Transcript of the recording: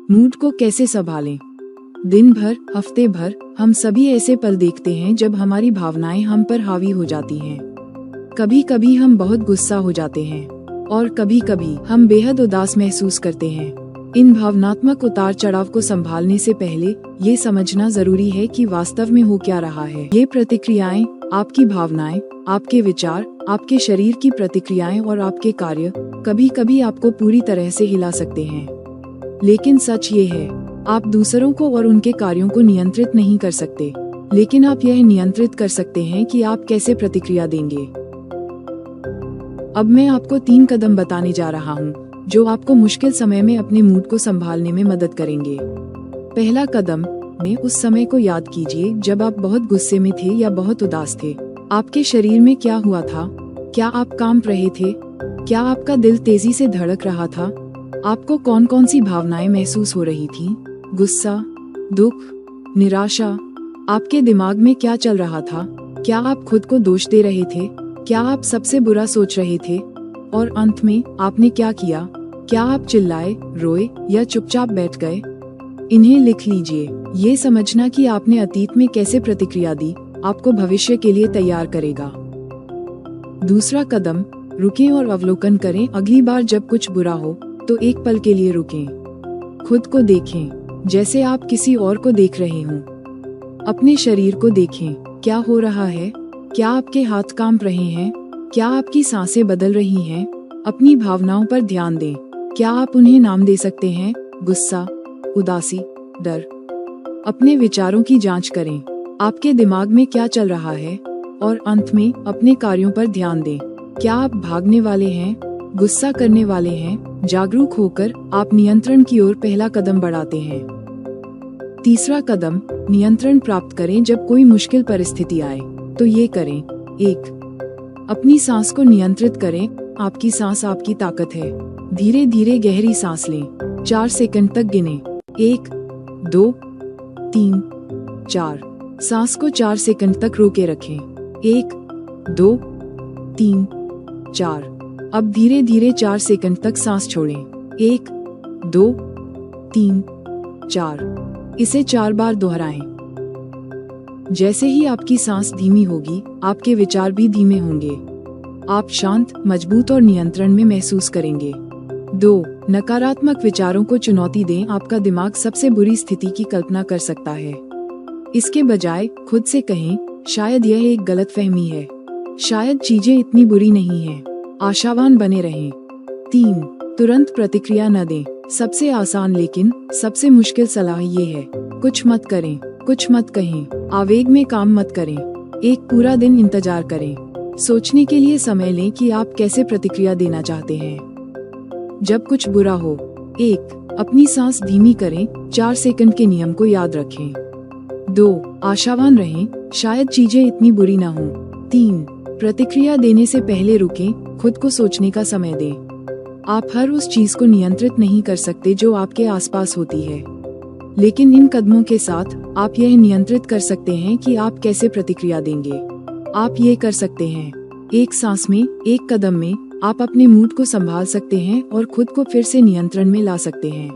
Mood को कैसे संभालें? दिन भर, हफ्ते भर हम सभी ऐसे पल देखते हैं जब हमारी भावनाएं हम पर हावी हो जाती हैं। कभी कभी हम बहुत गुस्सा हो जाते हैं और कभी कभी हम बेहद उदास महसूस करते हैं। इन भावनात्मक उतार चढ़ाव को संभालने से पहले ये समझना जरूरी है कि वास्तव में हो क्या रहा है। ये प्रतिक्रियाएं, आपकी भावनाएं, आपके विचार, आपके शरीर की प्रतिक्रियाएं और आपके कार्य कभी कभी आपको पूरी तरह से हिला सकते हैं। लेकिन सच ये है, आप दूसरों को और उनके कार्यों को नियंत्रित नहीं कर सकते, लेकिन आप यह नियंत्रित कर सकते हैं कि आप कैसे प्रतिक्रिया देंगे। अब मैं आपको 3 कदम बताने जा रहा हूँ जो आपको मुश्किल समय में अपने मूड को संभालने में मदद करेंगे। पहला कदम, में उस समय को याद कीजिए जब आप बहुत गुस्से में थे या बहुत उदास थे। आपके शरीर में क्या हुआ था? क्या आप कांप रहे थे? क्या आपका दिल तेजी से धड़क रहा था? आपको कौन कौन सी भावनाएं महसूस हो रही थी? गुस्सा, दुख, निराशा? आपके दिमाग में क्या चल रहा था? क्या आप खुद को दोष दे रहे थे? क्या आप सबसे बुरा सोच रहे थे? और अंत में आपने क्या किया? क्या आप चिल्लाए, रोए या चुपचाप बैठ गए? इन्हें लिख लीजिए। ये समझना कि आपने अतीत में कैसे प्रतिक्रिया दी आपको भविष्य के लिए तैयार करेगा। दूसरा कदम, रुकें और अवलोकन करें। अगली बार जब कुछ बुरा हो तो एक पल के लिए रुकें। खुद को देखें जैसे आप किसी और को देख रहे हों। अपने शरीर को देखें, क्या हो रहा है? क्या आपके हाथ कांप रहे हैं? क्या आपकी सांसें बदल रही हैं? अपनी भावनाओं पर ध्यान दें। क्या आप उन्हें नाम दे सकते हैं? गुस्सा, उदासी, डर? अपने विचारों की जांच करें, आपके दिमाग में क्या चल रहा है? और अंत में अपने कार्यों पर ध्यान दें। क्या आप भागने वाले हैं? गुस्सा करने वाले हैं? जागरूक होकर आप नियंत्रण की ओर पहला कदम बढ़ाते हैं। तीसरा कदम, नियंत्रण प्राप्त करें। जब कोई मुश्किल परिस्थिति आए तो ये करें। 1. अपनी सांस को नियंत्रित करें। आपकी सांस आपकी ताकत है। धीरे धीरे गहरी सांस लें। 4 सेकंड तक गिनें। 1, 2, 3, 4। सांस को 4 सेकंड तक रोके रखें। 1, 2, 3, 4। अब धीरे धीरे 4 सेकंड तक सांस छोड़ें। 1, 2, 3, 4। इसे 4 बार दोहराएं। जैसे ही आपकी सांस धीमी होगी, आपके विचार भी धीमे होंगे। आप शांत, मजबूत और नियंत्रण में महसूस करेंगे। 2. नकारात्मक विचारों को चुनौती दें। आपका दिमाग सबसे बुरी स्थिति की कल्पना कर सकता है। इसके बजाय खुद से कहें, शायद यह एक गलतफहमी है, शायद चीजें इतनी बुरी नहीं हैं। आशावान बने रहें। 3. तुरंत प्रतिक्रिया न दें। सबसे आसान लेकिन सबसे मुश्किल सलाह ये है, कुछ मत करें, कुछ मत कहें, आवेग में काम मत करें। एक पूरा दिन इंतजार करें। सोचने के लिए समय लें कि आप कैसे प्रतिक्रिया देना चाहते हैं। जब कुछ बुरा हो, 1. अपनी सांस धीमी करें। 4 सेकंड के नियम को याद रखें। 2. आशावान रहें, शायद चीजें इतनी बुरी ना हों। 3. प्रतिक्रिया देने से पहले रुकें, खुद को सोचने का समय दें। आप हर उस चीज को नियंत्रित नहीं कर सकते जो आपके आसपास होती है, लेकिन इन कदमों के साथ आप यह नियंत्रित कर सकते हैं कि आप कैसे प्रतिक्रिया देंगे। आप ये कर सकते हैं। एक सांस में, एक कदम में आप अपने मूड को संभाल सकते हैं और खुद को फिर से नियंत्रण में ला सकते हैं।